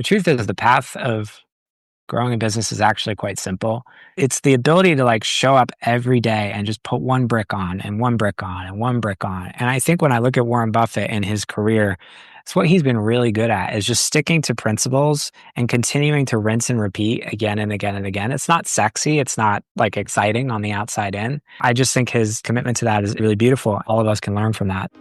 The truth is the path of growing a business is actually quite simple. It's the ability to like show up every day and just put one brick on and one brick on and one brick on. And I think when I look at Warren Buffett and his career, it's what he's been really good at is just sticking to principles and continuing to rinse and repeat again and again and again. It's not sexy. It's not like exciting on the outside in. I just think his commitment to that is really beautiful. All of us can learn from that.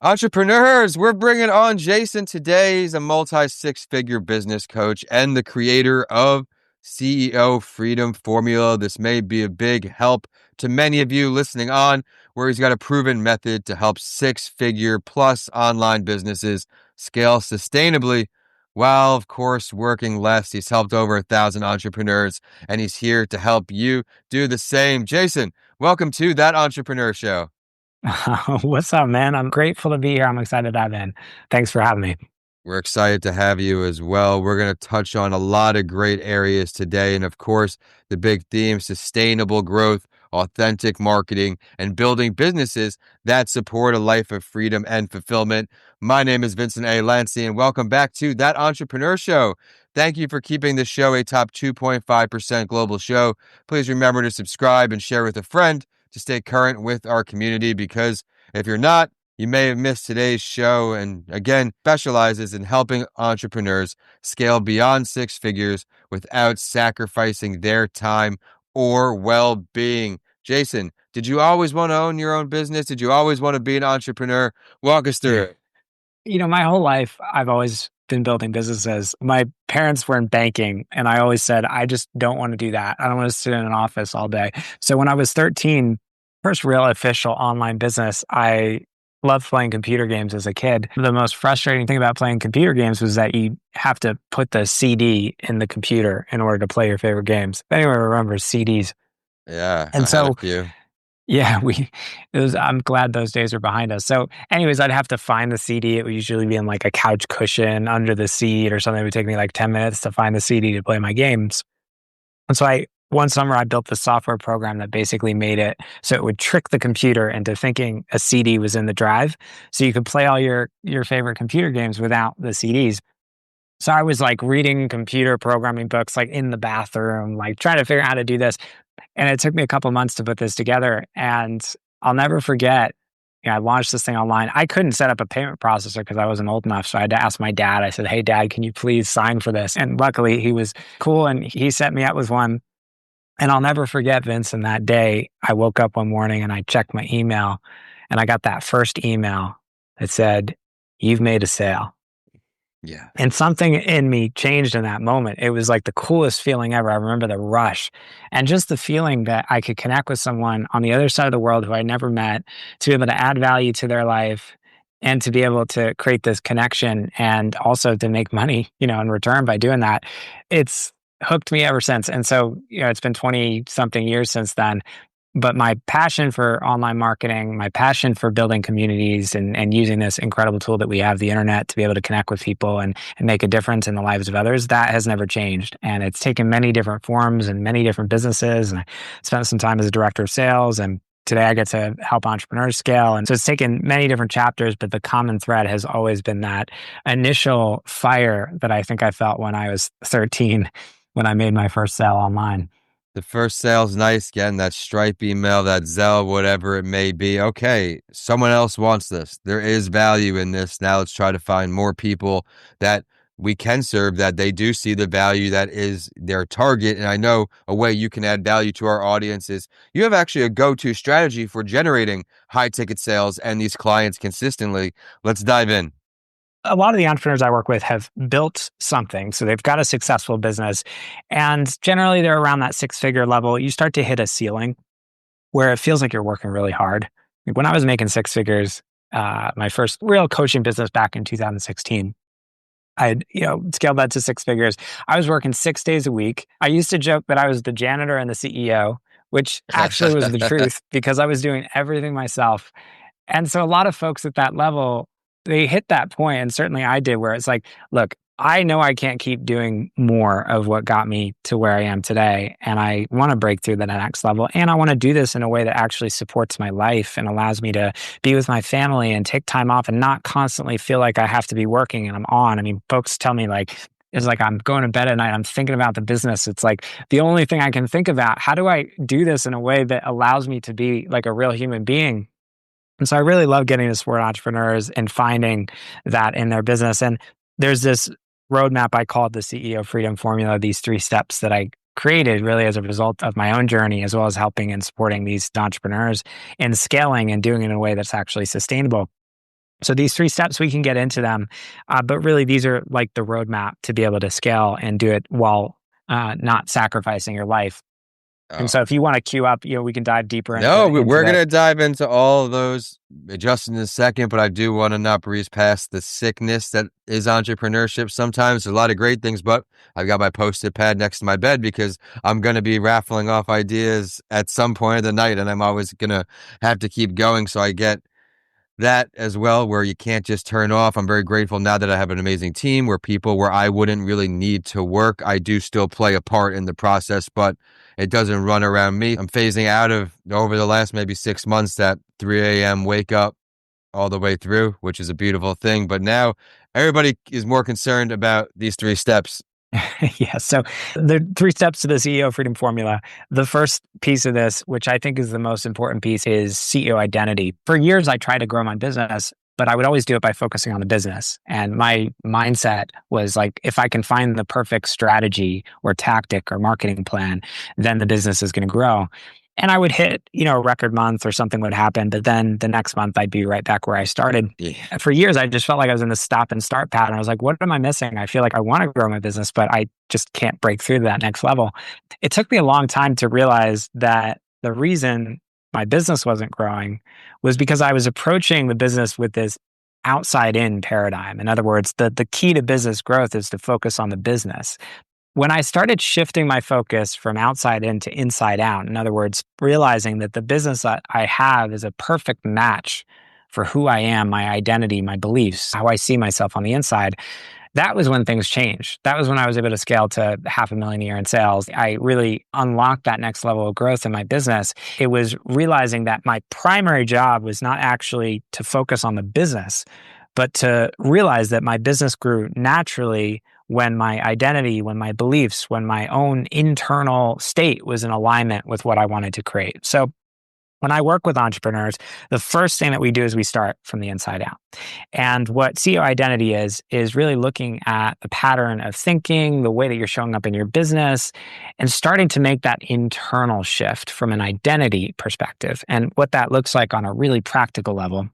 Entrepreneurs, we're bringing on Jason today. He's a multi-six-figure business coach and the creator of CEO Freedom Formula. This may be a big help to many of you listening on, where he's got a proven method to help six-figure plus online businesses scale sustainably while, of course, working less. He's helped over 1,000 entrepreneurs, and he's here to help you do the same. Jason, welcome to That Entrepreneur Show. What's up, man? I'm grateful to be here. I'm excited to dive in. Thanks for having me. We're excited to have you as well. We're going to touch on a lot of great areas today. And of course, the big theme, sustainable growth, authentic marketing, and building businesses that support a life of freedom and fulfillment. My name is Vincent A. Lancey, and welcome back to That Entrepreneur Show. Thank you for keeping the show a top 2.5% global show. Please remember to subscribe and share with a friend to stay current with our community, because if you're not, you may have missed today's show, and again, specializes in helping entrepreneurs scale beyond six figures without sacrificing their time or well-being. Jason, did you always want to own your own business? Did you always want to be an entrepreneur? Walk us through it. My whole life, I've always been building businesses. My parents were in banking, and I always said, I just don't want to do that. I don't want to sit in an office all day. So when I was 13, first real official online business, I loved playing computer games as a kid. The most frustrating thing about playing computer games was that you have to put the CD in the computer in order to play your favorite games. If anyone remembers CDs. Yeah, And I had a so, few. yeah, I'm glad those days are behind us. So anyways, I'd have to find the CD. It would usually be in like a couch cushion under the seat or something. It would take me like 10 minutes to find the CD to play my games. And so one summer I built the software program that basically made it so it would trick the computer into thinking a CD was in the drive. So you could play all your favorite computer games without the CDs. So I was like reading computer programming books, like in the bathroom, like trying to figure out how to do this. And it took me a couple months to put this together. And I'll never forget, I launched this thing online. I couldn't set up a payment processor because I wasn't old enough. So I had to ask my dad. I said, hey, Dad, can you please sign for this? And luckily he was cool and he set me up with one. And I'll never forget, Vincent, that day I woke up one morning and I checked my email and I got that first email that said, you've made a sale. Yeah. And something in me changed in that moment. It was like the coolest feeling ever. I remember the rush and just the feeling that I could connect with someone on the other side of the world who I never met, to be able to add value to their life and to be able to create this connection and also to make money, in return by doing that. It's hooked me ever since. And so, it's been 20 something years since then. But my passion for online marketing, my passion for building communities and using this incredible tool that we have, the internet, to be able to connect with people and make a difference in the lives of others, that has never changed. And it's taken many different forms and many different businesses. And I spent some time as a director of sales, and today I get to help entrepreneurs scale. And so it's taken many different chapters, but the common thread has always been that initial fire that I think I felt when I was 13, when I made my first sale online. The first sale's nice, getting that Stripe email, that Zelle, whatever it may be. Okay, someone else wants this. There is value in this. Now let's try to find more people that we can serve, that they do see the value that is their target. And I know a way you can add value to our audience is you have actually a go-to strategy for generating high ticket sales and these clients consistently. Let's dive in. A lot of the entrepreneurs I work with have built something. So they've got a successful business, and generally they're around that six-figure level. You start to hit a ceiling where it feels like you're working really hard. Like when I was making six figures, my first real coaching business back in 2016, I had, scaled that to six figures. I was working 6 days a week. I used to joke that I was the janitor and the CEO, which actually was the truth, because I was doing everything myself. And so a lot of folks at that level, they hit that point, and certainly I did, where it's like, look, I know I can't keep doing more of what got me to where I am today. And I want to break through the next level. And I want to do this in a way that actually supports my life and allows me to be with my family and take time off and not constantly feel like I have to be working and I'm on. I mean, folks tell me like, it's like I'm going to bed at night, I'm thinking about the business. It's like the only thing I can think about. How do I do this in a way that allows me to be like a real human being? And so I really love getting to support entrepreneurs and finding that in their business. And there's this roadmap I call it the CEO Freedom Formula, these 3 steps that I created really as a result of my own journey, as well as helping and supporting these entrepreneurs and scaling and doing it in a way that's actually sustainable. So these 3 steps, we can get into them, but really these are like the roadmap to be able to scale and do it while not sacrificing your life. And so Oh, if you want to queue up, we can dive deeper no, into we're that. gonna dive into all of those just in a second, but I do want to not breeze past the sickness that is entrepreneurship. Sometimes there's a lot of great things, but I've got my post-it pad next to my bed because I'm gonna be raffling off ideas at some point of the night, and I'm always gonna have to keep going. So I get that as well, where you can't just turn off. I'm very grateful now that I have an amazing team where I wouldn't really need to work. I do still play a part in the process, but it doesn't run around me. I'm phasing out of over the last maybe 6 months that 3 a.m. wake up all the way through, which is a beautiful thing. But now everybody is more concerned about these 3 steps. Yeah. So the 3 steps to the CEO freedom formula. The first piece of this, which I think is the most important piece, is CEO identity. For years, I tried to grow my business, but I would always do it by focusing on the business. And my mindset was like, if I can find the perfect strategy or tactic or marketing plan, then the business is going to grow. And I would hit, a record month or something would happen, but then the next month I'd be right back where I started. Yeah. For years, I just felt like I was in the stop and start pattern. I was like, what am I missing? I feel like I want to grow my business, but I just can't break through to that next level. It took me a long time to realize that the reason my business wasn't growing was because I was approaching the business with this outside in paradigm. In other words, the key to business growth is to focus on the business. When I started shifting my focus from outside in to inside out, in other words, realizing that the business that I have is a perfect match for who I am, my identity, my beliefs, how I see myself on the inside, that was when things changed. That was when I was able to scale to 500,000 a year in sales. I really unlocked that next level of growth in my business. It was realizing that my primary job was not actually to focus on the business, but to realize that my business grew naturally when my identity, when my beliefs, when my own internal state was in alignment with what I wanted to create. So when I work with entrepreneurs, the first thing that we do is we start from the inside out. And what CEO identity is really looking at the pattern of thinking, the way that you're showing up in your business, and starting to make that internal shift from an identity perspective. And what that looks like on a really practical level.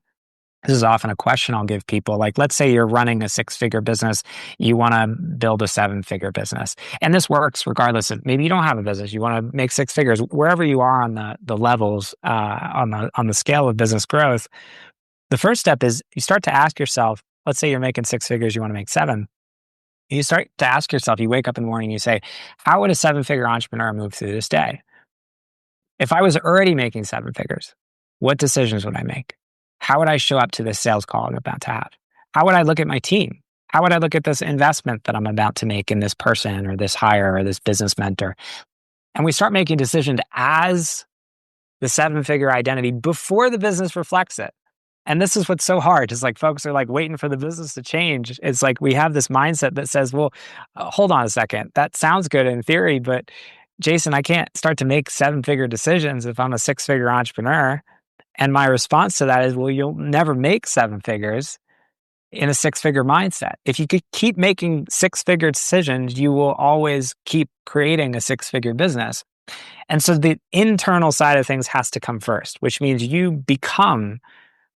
This is often a question I'll give people. Like, let's say you're running a 6-figure business, you want to build a 7-figure business. And this works regardless of maybe you don't have a business, you want to make 6 figures, wherever you are on the levels, on the scale of business growth. The first step is you start to ask yourself, let's say you're making 6 figures, you want to make 7. You start to ask yourself, you wake up in the morning, you say, how would a 7-figure entrepreneur move through this day? If I was already making 7 figures, what decisions would I make? How would I show up to this sales call I'm about to have? How would I look at my team? How would I look at this investment that I'm about to make in this person or this hire or this business mentor? And we start making decisions as the 7-figure identity before the business reflects it. And this is what's so hard. It's like folks are like waiting for the business to change. It's like we have this mindset that says, well, hold on a second. That sounds good in theory, but Jason, I can't start to make 7-figure decisions if I'm a 6-figure entrepreneur. And my response to that is, well, you'll never make 7 figures in a 6-figure mindset. If you could keep making 6-figure decisions, you will always keep creating a 6-figure business. And so the internal side of things has to come first, which means you become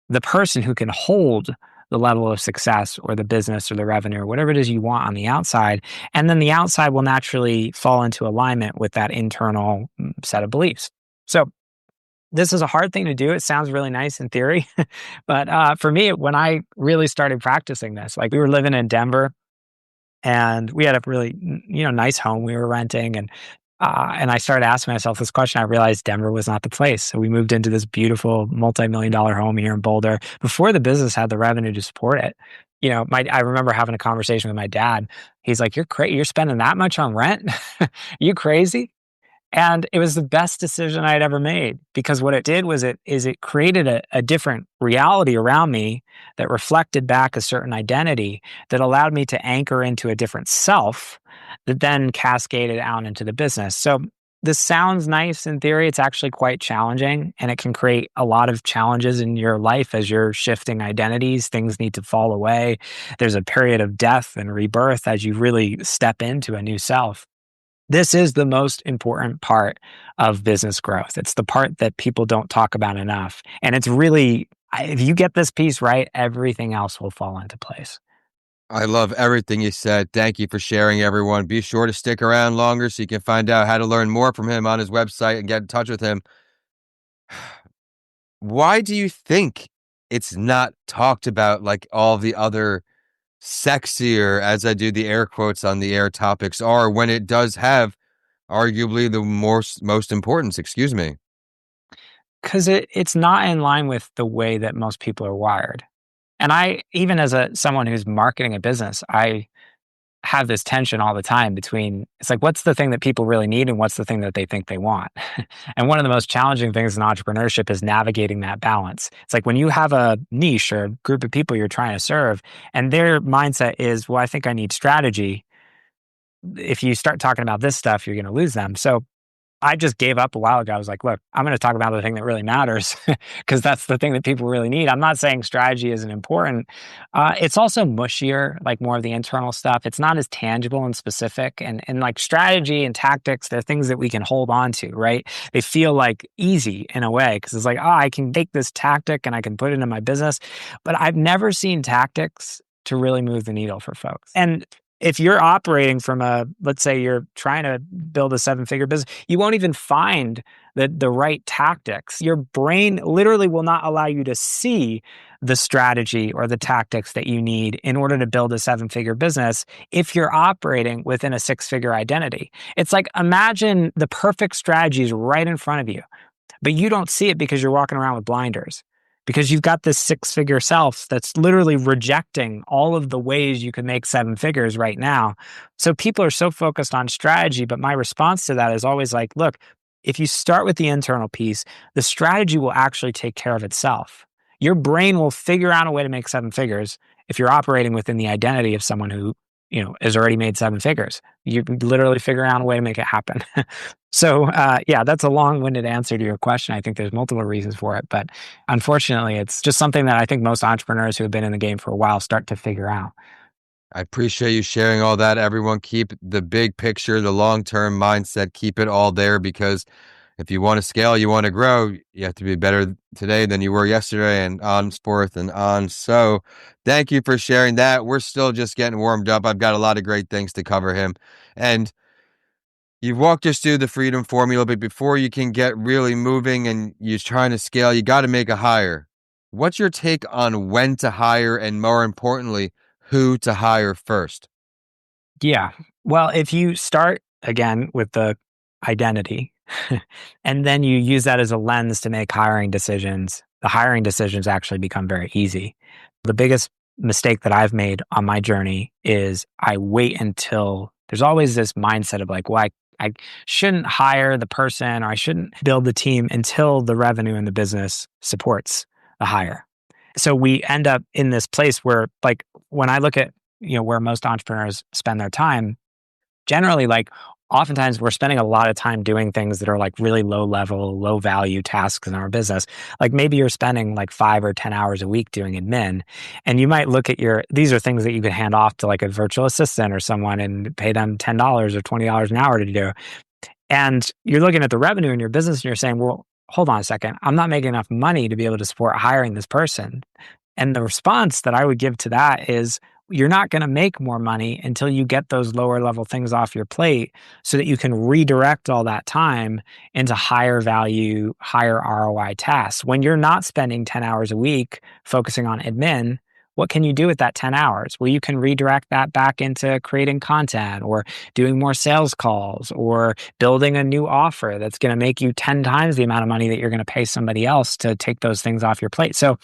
the person who can hold the level of success or the business or the revenue or whatever it is you want on the outside. And then the outside will naturally fall into alignment with that internal set of beliefs. So this is a hard thing to do. It sounds really nice in theory, but for me, when I really started practicing this, like we were living in Denver, and we had a really nice home we were renting, and I started asking myself this question. I realized Denver was not the place, so we moved into this beautiful multi-million-dollar home here in Boulder before the business had the revenue to support it. I remember having a conversation with my dad. He's like, you're spending that much on rent? You crazy? And it was the best decision I had ever made because what it did was it created a different reality around me that reflected back a certain identity that allowed me to anchor into a different self that then cascaded out into the business. So this sounds nice in theory. It's actually quite challenging and it can create a lot of challenges in your life as you're shifting identities. Things need to fall away. There's a period of death and rebirth as you really step into a new self. This is the most important part of business growth. It's the part that people don't talk about enough. And it's really, if you get this piece right, everything else will fall into place. I love everything you said. Thank you for sharing, everyone. Be sure to stick around longer so you can find out how to learn more from him on his website and get in touch with him. Why do you think it's not talked about like all the other sexier, as I do the air quotes on the air topics are, when it does have arguably the most importance? Excuse me. Because it's not in line with the way that most people are wired. And I, even as someone who's marketing a business, I have this tension all the time between it's like what's the thing that people really need and what's the thing that they think they want. And one of the most challenging things in entrepreneurship is navigating that balance. It's like when you have a niche or a group of people you're trying to serve and their mindset is, well, I think I need strategy. If you start talking about this stuff, you're going to lose them. So I just gave up a while ago. I was like, look, I'm going to talk about the thing that really matters because that's the thing that people really need. I'm not saying strategy isn't important. It's also mushier, like more of the internal stuff. It's not as tangible and specific. And like strategy and tactics, they're things that we can hold on to, right? They feel like easy in a way because it's like, oh, I can take this tactic and I can put it in my business. But I've never seen tactics to really move the needle for folks. And if you're operating from let's say you're trying to build a seven-figure business, you won't even find the right tactics. Your brain literally will not allow you to see the strategy or the tactics that you need in order to build a seven-figure business if you're operating within a six-figure identity. It's like imagine the perfect strategy is right in front of you, but you don't see it because you're walking around with blinders. Because you've got this six-figure self that's literally rejecting all of the ways you can make seven figures right now. So people are so focused on strategy, but my response to that is always like, look, if you start with the internal piece, the strategy will actually take care of itself. Your brain will figure out a way to make seven figures if you're operating within the identity of someone who, has already made seven figures. You literally figure out a way to make it happen. So, yeah, that's a long-winded answer to your question. I think there's multiple reasons for it, but unfortunately, it's just something that I think most entrepreneurs who have been in the game for a while start to figure out. I appreciate you sharing all that. Everyone, keep the big picture, the long-term mindset, keep it all there because if you want to scale, you want to grow, you have to be better today than you were yesterday and on forth and on. So thank you for sharing that. We're still just getting warmed up. I've got a lot of great things to cover him. And you've walked us through the freedom formula, but before you can get really moving and you're trying to scale, you got to make a hire. What's your take on when to hire and more importantly, who to hire first? Yeah. Well, if you start again with the identity and then you use that as a lens to make hiring decisions, the hiring decisions actually become very easy. The biggest mistake that I've made on my journey is I wait until there's always this mindset of like, well, I shouldn't hire the person or I shouldn't build the team until the revenue in the business supports the hire. So we end up in this place where like when I look at where most entrepreneurs spend their time, generally like oftentimes we're spending a lot of time doing things that are like really low level, low value tasks in our business. Like maybe you're spending like 5 or 10 hours a week doing admin. And you might look at these are things that you could hand off to like a virtual assistant or someone and pay them $10 or $20 an hour to do. And you're looking at the revenue in your business and you're saying, well, hold on a second. I'm not making enough money to be able to support hiring this person. And the response that I would give to that is you're not going to make more money until you get those lower level things off your plate so that you can redirect all that time into higher value, higher ROI tasks. When you're not spending 10 hours a week focusing on admin, what can you do with that 10 hours? Well, you can redirect that back into creating content or doing more sales calls or building a new offer that's going to make you 10 times the amount of money that you're going to pay somebody else to take those things off your plate. So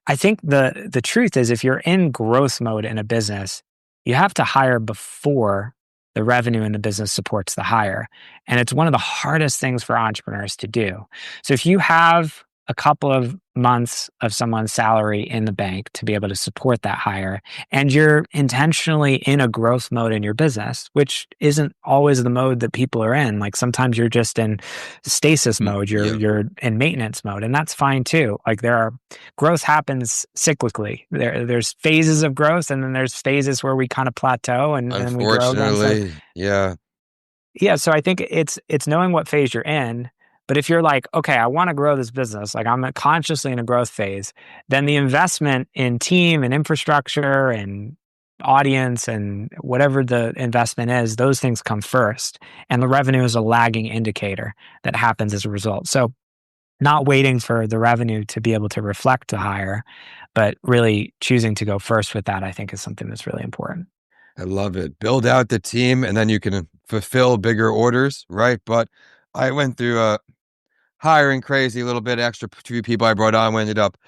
I think the truth is if you're in growth mode in a business, you have to hire before the revenue in the business supports the hire. And it's one of the hardest things for entrepreneurs to do. So if you have a couple of months of someone's salary in the bank to be able to support that hire, and you're intentionally in a growth mode in your business, which isn't always the mode that people are in. Like sometimes you're just in stasis mode, Yeah, you're in maintenance mode, and that's fine too. Like there are growth happens cyclically. There's phases of growth, and then there's phases where we kind of plateau and then we grow again. So unfortunately, yeah. yeah, so I think it's knowing what phase you're in. But if you're like, okay, I want to grow this business, like I'm consciously in a growth phase, then the investment in team and infrastructure and audience and whatever the investment is, those things come first. And the revenue is a lagging indicator that happens as a result. So not waiting for the revenue to be able to reflect the hire, but really choosing to go first with that, I think is something that's really important. I love it. Build out the team and then you can fulfill bigger orders, right? But I went through a hiring crazy a little bit, extra few people I brought on. We ended up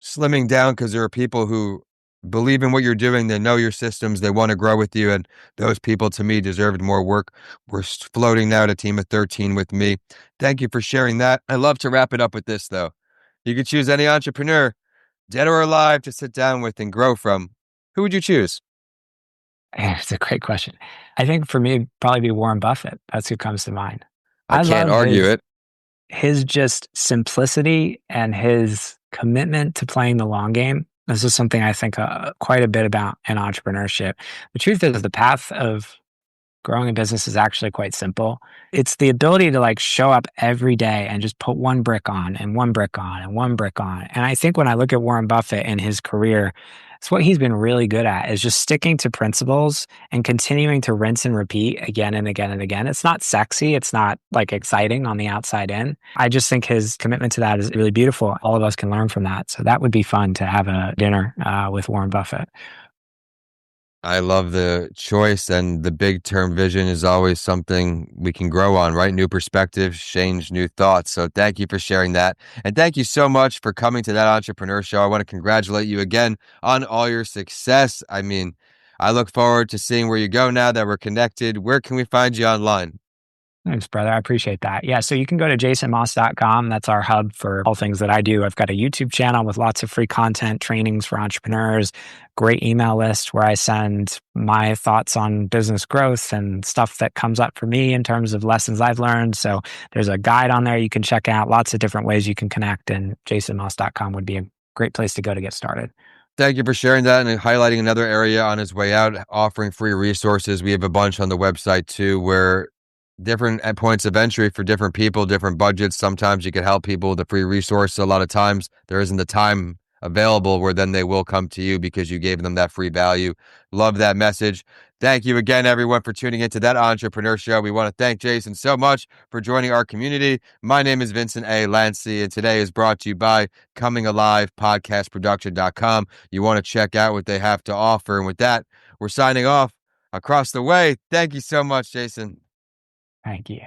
slimming down because there are people who believe in what you're doing. They know your systems. They want to grow with you. And those people, to me, deserved more work. We're floating now at a team of 13 with me. Thank you for sharing that. I love to wrap it up with this, though. You could choose any entrepreneur, dead or alive, to sit down with and grow from. Who would you choose? It's a great question. I think for me, it'd probably be Warren Buffett. That's who comes to mind. I I can't love argue it. his just simplicity and his commitment to playing the long game. This is something I think quite a bit about in entrepreneurship. The truth is, the path of growing a business is actually quite simple. It's the ability to like show up every day and just put one brick on and one brick on and one brick on. And I think when I look at Warren Buffett and his career, it's what he's been really good at is just sticking to principles and continuing to rinse and repeat again and again and again. It's not sexy. It's not like exciting on the outside in. I just think his commitment to that is really beautiful. All of us can learn from that. So that would be fun to have a dinner with Warren Buffett. I love the choice, and the big term vision is always something we can grow on, right? New perspectives, change new thoughts. So thank you for sharing that. And thank you so much for coming to that entrepreneur show. I want to congratulate you again on all your success. I mean, I look forward to seeing where you go now that we're connected. Where can we find you online? Thanks, brother. I appreciate that. Yeah, so you can go to jasonmoss.com. That's our hub for all things that I do. I've got a YouTube channel with lots of free content, trainings for entrepreneurs, great email list where I send my thoughts on business growth and stuff that comes up for me in terms of lessons I've learned. So there's a guide on there you can check out, lots of different ways you can connect, and jasonmoss.com would be a great place to go to get started. Thank you for sharing that and highlighting another area on his way out, offering free resources. We have a bunch on the website too, where different points of entry for different people, different budgets. Sometimes you can help people with a free resource. A lot of times there isn't the time available where then they will come to you because you gave them that free value. Love that message. Thank you again, everyone, for tuning into that entrepreneur show. We want to thank Jason so much for joining our community. My name is Vincent A. Lancey, and today is brought to you by Coming Alive podcastproduction.com. You want to check out what they have to offer. And with that, we're signing off across the way. Thank you so much, Jason. Thank you.